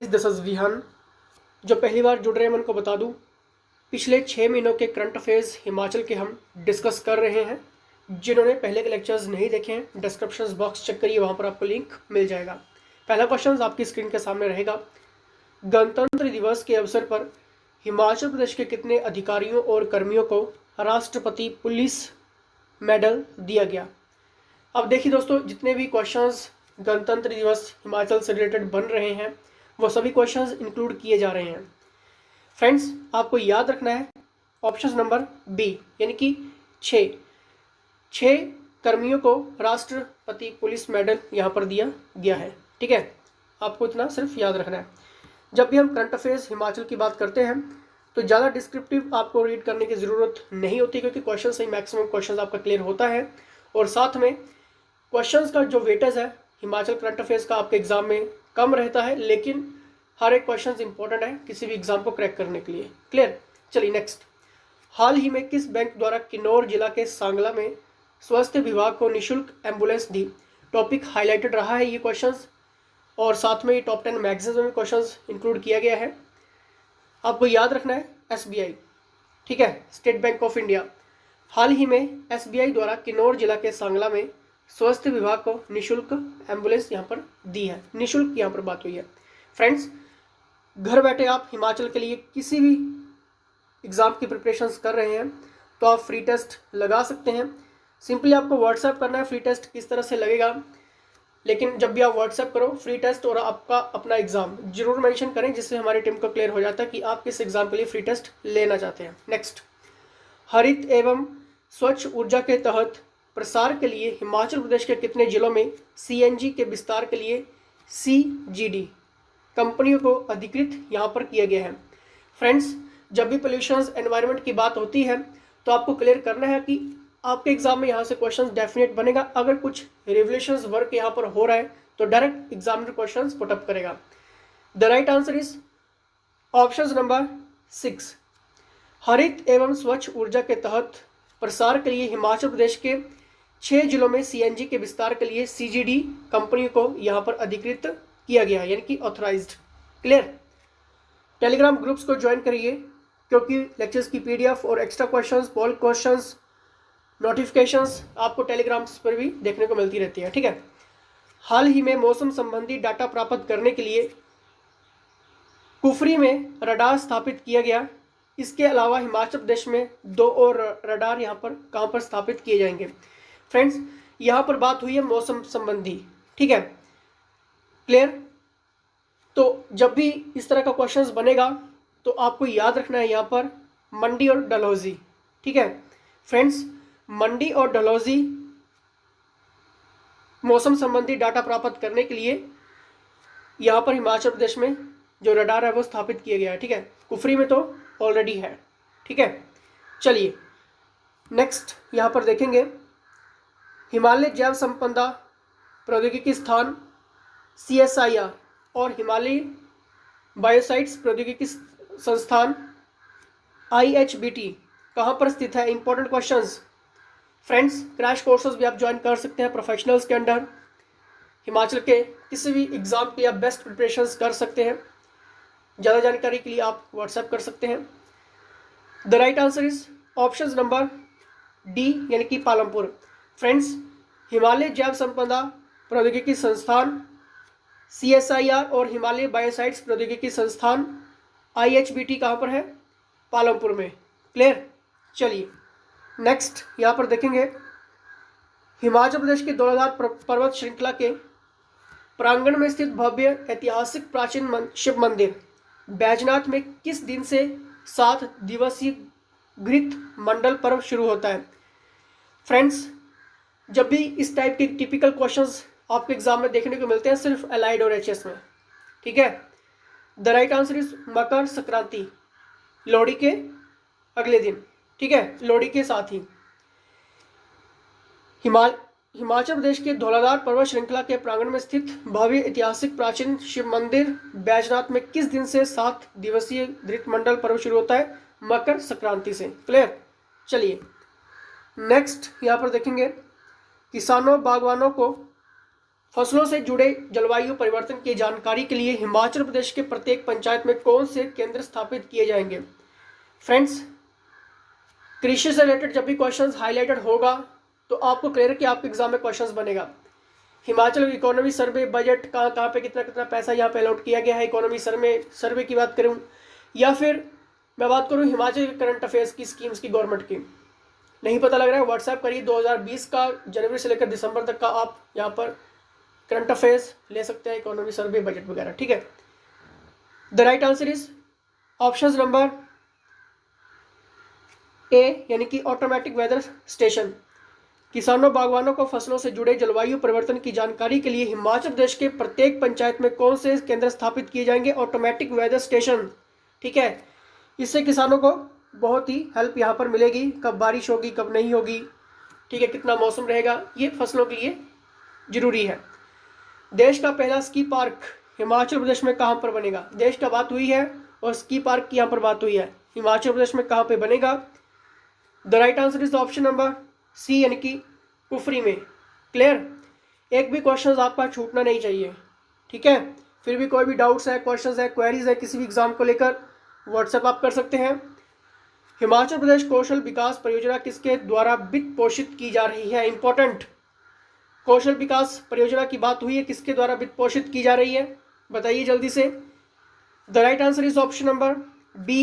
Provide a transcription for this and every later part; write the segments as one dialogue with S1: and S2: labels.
S1: This is Vihaan. जो पहली बार जुड़ रहे हैं मैं उनको बता दूं, पिछले 6 महीनों के करंट अफेयर्स हिमाचल के हम डिस्कस कर रहे हैं। जिन्होंने पहले के लेक्चर्स नहीं देखे हैं, डिस्क्रिप्शन बॉक्स चेक करिए, वहाँ पर आपको लिंक मिल जाएगा। पहला क्वेश्चन आपकी स्क्रीन के सामने रहेगा। गणतंत्र दिवस के अवसर पर हिमाचल प्रदेश के कितने अधिकारियों और कर्मियों को राष्ट्रपति पुलिस मेडल दिया गया? अब देखिए दोस्तों, जितने भी क्वेश्चंस गणतंत्र दिवस हिमाचल से रिलेटेड बन रहे हैं वो सभी क्वेश्चंस इंक्लूड किए जा रहे हैं। फ्रेंड्स, आपको याद रखना है ऑप्शन नंबर बी, यानी कि छः कर्मियों को राष्ट्रपति पुलिस मेडल यहाँ पर दिया गया है। ठीक है, आपको इतना सिर्फ याद रखना है। जब भी हम करंट अफेयर्स हिमाचल की बात करते हैं तो ज़्यादा डिस्क्रिप्टिव आपको रीड करने की ज़रूरत नहीं होती, क्योंकि क्वेश्चन से ही मैक्सिमम क्वेश्चन आपका क्लियर होता है। और साथ में क्वेश्चंस का जो वेटेज है हिमाचल करंट अफेयर्स का आपके एग्जाम में कम रहता है, लेकिन हर एक क्वेश्चन इंपॉर्टेंट है किसी भी एग्जाम को क्रैक करने के लिए। क्लियर? चलिए नेक्स्ट। हाल ही में किस बैंक द्वारा किन्नौर जिला के सांगला में स्वास्थ्य विभाग को निःशुल्क एम्बुलेंस दी? टॉपिक हाईलाइटेड रहा है ये क्वेश्चंस, और साथ में ये टॉप 10 मैगजीन्स में क्वेश्चंस इंक्लूड किया गया है। आपको याद रखना है SBI, ठीक है, स्टेट बैंक ऑफ इंडिया। हाल ही में SBI द्वारा किन्नौर जिला के सांगला में स्वास्थ्य विभाग को निःशुल्क एम्बुलेंस यहाँ पर दी है। निःशुल्क यहाँ पर बात हुई है। फ्रेंड्स, घर बैठे आप हिमाचल के लिए किसी भी एग्ज़ाम की प्रिपरेशंस कर रहे हैं तो आप फ्री टेस्ट लगा सकते हैं। सिंपली आपको व्हाट्सएप करना है फ्री टेस्ट किस तरह से लगेगा, लेकिन जब भी आप व्हाट्सएप करो फ्री टेस्ट और आपका अपना एग्ज़ाम जरूर मेंशन करें, जिससे हमारी टीम को क्लियर हो जाता है कि आप किस एग्ज़ाम के लिए फ्री टेस्ट लेना चाहते हैं। नेक्स्ट, हरित एवं स्वच्छ ऊर्जा के तहत प्रसार के लिए हिमाचल प्रदेश के कितने जिलों में CNG के विस्तार के लिए CGD कंपनियों को अधिकृत यहाँ पर किया गया है? फ्रेंड्स, जब भी पोल्यूशन एनवायरनमेंट की बात होती है तो आपको क्लियर करना है कि आपके एग्जाम में यहाँ से क्वेश्चन डेफिनेट बनेगा। अगर कुछ रिवोल्यूशंस वर्क यहाँ पर हो रहा है तो डायरेक्ट एग्जामिनर क्वेश्चंस पुटअप करेगा। The right answer is option number 6। हरित एवं स्वच्छ ऊर्जा के तहत प्रसार के लिए हिमाचल प्रदेश के 6 जिलों में CNG के विस्तार के लिए CGD कंपनी को यहाँ पर अधिकृत किया गया है, यानी कि ऑथराइज्ड। क्लियर? टेलीग्राम ग्रुप्स को ज्वाइन करिए, क्योंकि लेक्चर्स की PDF और एक्स्ट्रा क्वेश्चंस, पोल क्वेश्चंस, नोटिफिकेशंस आपको टेलीग्राम्स पर भी देखने को मिलती रहती है। ठीक है। हाल ही में मौसम संबंधी डाटा प्राप्त करने के लिए कुफरी में रडार स्थापित किया गया। इसके अलावा हिमाचल प्रदेश में 2 और रडार यहाँ पर कहाँ पर स्थापित किए जाएंगे? फ्रेंड्स, यहाँ पर बात हुई है मौसम संबंधी। ठीक है, क्लियर? तो जब भी इस तरह का क्वेश्चंस बनेगा तो आपको याद रखना है यहाँ पर मंडी और डलहौजी। ठीक है फ्रेंड्स, मंडी और डलहौजी मौसम संबंधी डाटा प्राप्त करने के लिए यहाँ पर हिमाचल प्रदेश में जो रडार है वो स्थापित किया गया है। ठीक है, कुफरी में तो ऑलरेडी है। ठीक है, चलिए नेक्स्ट यहाँ पर देखेंगे। हिमालय जैव संपदा प्रौद्योगिकी स्थान CSIR और हिमालय बायोसाइट्स प्रौद्योगिकी संस्थान IHBT कहाँ पर स्थित है? Important questions. Friends, crash courses भी आप ज्वाइन कर सकते हैं प्रोफेशनल्स के अंडर। हिमाचल के किसी भी एग्जाम के लिए आप बेस्ट प्रिपरेशंस कर सकते हैं। ज़्यादा जानकारी के लिए आप व्हाट्सएप कर सकते हैं। The right answer is option number D, यानी कि पालमपुर। फ्रेंड्स, हिमालय जैव संपदा प्रौद्योगिकी संस्थान CSIR और हिमालय बायोसाइट्स प्रौद्योगिकी संस्थान IHBT कहाँ पर है? पालमपुर में। क्लियर? चलिए नेक्स्ट यहाँ पर देखेंगे। हिमाचल प्रदेश के धौलाधार पर्वत श्रृंखला के प्रांगण में स्थित भव्य ऐतिहासिक प्राचीन शिव मंदिर बैजनाथ में किस दिन से 7 दिवसीय घृत मंडल पर्व शुरू होता है? फ्रेंड्स, जब भी इस टाइप के टिपिकल क्वेश्चंस आपके एग्जाम में देखने को मिलते हैं सिर्फ एलाइड और HS में। ठीक है, the right answer is Makar Sankranti, Lohri के अगले दिन। ठीक है, लोहड़ी के साथ ही हिमाचल प्रदेश के धौलाधार पर्वत श्रृंखला के प्रांगण में स्थित भव्य ऐतिहासिक प्राचीन शिव मंदिर बैजनाथ में किस दिन से 7 दिवसीय घृत मंडल पर्व शुरू होता है? मकर संक्रांति से। क्लियर? चलिए नेक्स्ट यहाँ पर देखेंगे। किसानों बागवानों को फसलों से जुड़े जलवायु परिवर्तन की जानकारी के लिए हिमाचल प्रदेश के प्रत्येक पंचायत में कौन से केंद्र स्थापित किए जाएंगे? फ्रेंड्स, कृषि से रिलेटेड जब भी क्वेश्चंस हाईलाइटेड होगा तो आपको क्लियर है कि आपके एग्जाम में क्वेश्चंस बनेगा। हिमाचल इकोनॉमी सर्वे बजट कहाँ कहाँ पे कितना कितना पैसा यहाँ पे अलॉट किया गया है, इकोनॉमी सर्वे की बात करूँ या फिर मैं बात करूँ हिमाचल करंट अफेयर्स की स्कीम्स की गवर्नमेंट की, नहीं पता लग रहा है व्हाट्सएप करिए। 2020 का जनवरी से लेकर दिसंबर तक का आप यहाँ पर करंट अफेयर्स ले सकते हैं, इकोनॉमी सर्वे बजट वगैरह, ठीक है। The right answer is option number A, यानी कि ऑटोमेटिक वेदर स्टेशन। किसानों बागवानों को फसलों से जुड़े जलवायु परिवर्तन की जानकारी के लिए हिमाचल प्रदेश के प्रत्येक पंचायत में कौन से केंद्र स्थापित किए जाएंगे? ऑटोमेटिक वेदर स्टेशन, ठीक है। इससे किसानों को बहुत ही हेल्प यहाँ पर मिलेगी, कब बारिश होगी कब नहीं होगी, ठीक है, कितना मौसम रहेगा, ये फसलों के लिए जरूरी है। देश का पहला स्की पार्क हिमाचल प्रदेश में कहाँ पर बनेगा? देश का बात हुई है और स्की पार्क की यहाँ पर बात हुई है, हिमाचल प्रदेश में कहाँ पे बनेगा? The right answer is option number C, यानी कि कुफरी में। क्लियर? एक भी क्वेश्चन आपका छूटना नहीं चाहिए, ठीक है। फिर भी कोई भी डाउट्स है, क्वेश्चंस है, क्वेरीज है किसी भी एग्जाम को लेकर, व्हाट्सएप आप कर सकते हैं। हिमाचल प्रदेश कौशल विकास परियोजना किसके द्वारा वित्त पोषित की जा रही है? इंपॉर्टेंट, कौशल विकास परियोजना की बात हुई है, किसके द्वारा वित्त पोषित की जा रही है? बताइए जल्दी से। The right answer is option number B,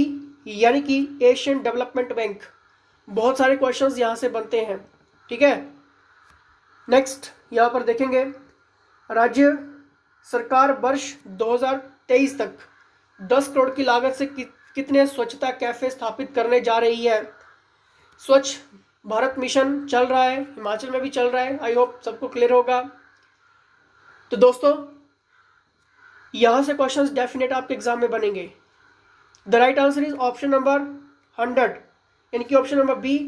S1: यानी कि एशियन डेवलपमेंट बैंक। बहुत सारे क्वेश्चंस यहां से बनते हैं, ठीक है। नेक्स्ट यहां पर देखेंगे, राज्य सरकार वर्ष 2023 तक 10 करोड़ की लागत से कितने स्वच्छता कैफे स्थापित करने जा रही है? स्वच्छ भारत मिशन चल रहा है, हिमाचल में भी चल रहा है, आई होप सबको क्लियर होगा। तो दोस्तों यहां से क्वेश्चंस डेफिनेट आपके एग्जाम में बनेंगे। The right answer is option number 100, यानी कि ऑप्शन नंबर बी,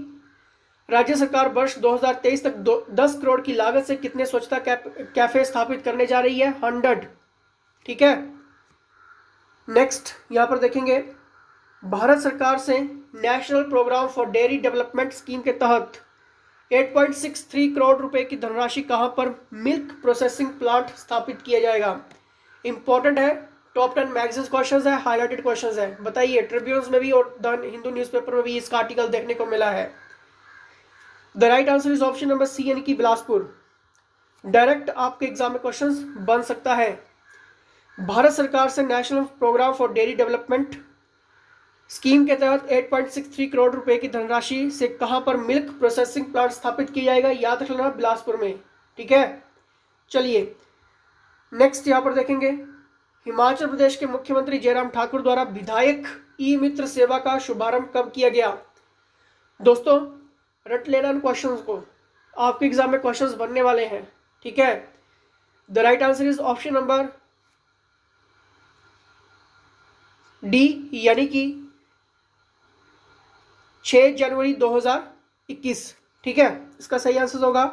S1: राज्य सरकार वर्ष 2023 तक 10 करोड़ की लागत से कितने स्वच्छता कैफे स्थापित करने जा रही है? 100, ठीक है। नेक्स्ट यहां पर देखेंगे, भारत सरकार से national programme for dairy development scheme के तहत 8.63 करोड़ रुपए की धनराशि कहां पर मिल्क प्रोसेसिंग प्लांट स्थापित किया जाएगा? इंपॉर्टेंट है, टॉप 10 मैगजीन क्वेश्चंस है, हाईलाइटेड क्वेश्चंस है। बताइए, ट्रिब्यून्स में भी और द हिंदू न्यूज़पेपर में भी इसका आर्टिकल देखने को मिला है। The right answer is option number C, यानी कि बिलासपुर। डायरेक्ट आपके एग्जाम में क्वेश्चंस बन सकता है। भारत सरकार से national programme for dairy development scheme के तहत 8.63 करोड़ रुपए की धनराशि से कहां पर मिल्क प्रोसेसिंग प्लांट स्थापित किया जाएगा? याद रखना, बिलासपुर में, ठीक है। चलिए नेक्स्ट यहां पर देखेंगे, हिमाचल प्रदेश के मुख्यमंत्री जयराम ठाकुर द्वारा विधायक ई मित्र सेवा का शुभारंभ कब किया गया? दोस्तों रट लेना इन क्वेश्चंस को, आपके एग्जाम में क्वेश्चंस बनने वाले हैं, ठीक है। The right answer is option number D, यानी कि 6 जनवरी 2021, ठीक है। इसका सही आंसर होगा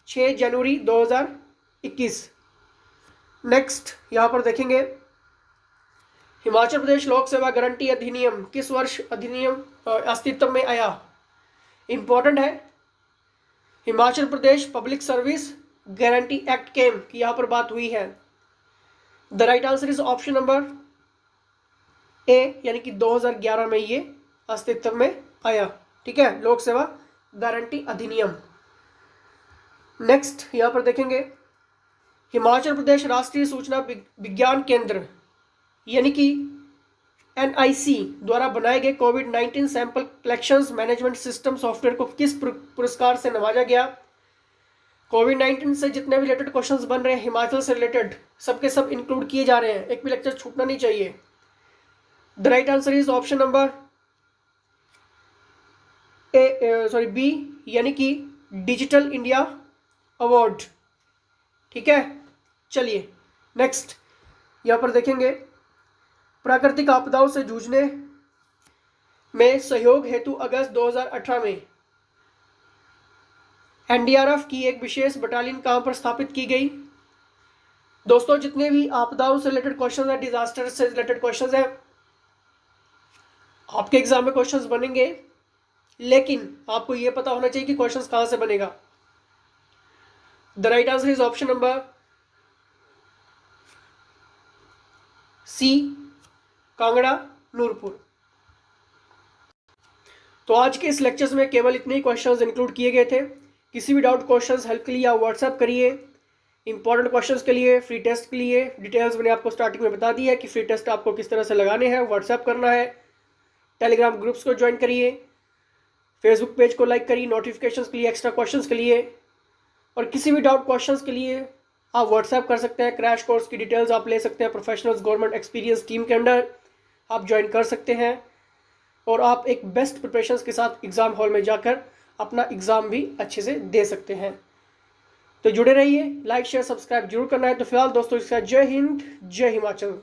S1: 6 जनवरी 2021। नेक्स्ट यहां पर देखेंगे, हिमाचल प्रदेश लोक सेवा गारंटी अधिनियम किस वर्ष अधिनियम अस्तित्व में आया? इंपॉर्टेंट है, Himachal Pradesh public service guarantee act came की यहां पर बात हुई है। The right answer is option number A, यानी कि 2011 में ये अस्तित्व में आया, ठीक है, लोक सेवा गारंटी अधिनियम। नेक्स्ट यहां पर देखेंगे, हिमाचल प्रदेश राष्ट्रीय सूचना विज्ञान केंद्र यानी कि NIC द्वारा बनाए गए कोविड-19 sample collections management system software को किस पुरस्कार से नवाजा गया? कोविड-19 से जितने भी रिलेटेड क्वेश्चंस बन रहे हैं हिमाचल से रिलेटेड, सबके सब इंक्लूड किए जा रहे हैं, एक भी लेक्चर छूटना नहीं चाहिए। The right answer is option number B, यानी कि डिजिटल इंडिया अवार्ड, ठीक है। चलिए नेक्स्ट यहां पर देखेंगे, प्राकृतिक आपदाओं से जूझने में सहयोग हेतु अगस्त 2018 में NDRF की एक विशेष बटालियन कहां पर स्थापित की गई? दोस्तों जितने भी आपदाओं से रिलेटेड क्वेश्चन है, डिजास्टर से रिलेटेड क्वेश्चन है, आपके एग्जाम में क्वेश्चंस बनेंगे, लेकिन आपको यह पता होना चाहिए कि क्वेश्चंस कहां से बनेगा। The right answer is option number C Kangra Nurpur. तो आज के इस लेक्चर्स में केवल इतने ही क्वेश्चंस इंक्लूड किए गए थे। किसी भी डाउट क्वेश्चंस हेल्प के लिए आप व्हाट्सएप करिए। इंपॉर्टेंट क्वेश्चंस के लिए, फ्री टेस्ट के लिए डिटेल्स मैंने आपको स्टार्टिंग में बता दी है कि फ्री टेस्ट आपको किस तरह से लगाने हैं, व्हाट्सएप करना है। टेलीग्राम ग्रुप्स को ज्वाइन करिए, फेसबुक पेज को लाइक करिए नोटिफिकेशंस के लिए, एक्स्ट्रा क्वेश्चंस के लिए। और किसी भी डाउट क्वेश्चंस के लिए आप व्हाट्सएप कर सकते हैं। क्रैश कोर्स की डिटेल्स आप ले सकते हैं, प्रोफेशनल्स गवर्नमेंट एक्सपीरियंस टीम के अंडर आप ज्वाइन कर सकते हैं। और आप एक बेस्ट प्रिपरेशंस के साथ एग्ज़ाम हॉल में जाकर अपना एग्ज़ाम भी अच्छे से दे सकते हैं। तो जुड़े रहिए, लाइक शेयर सब्सक्राइब जरूर करना है। तो फिलहाल दोस्तों इसका जय हिंद, जय हिमाचल।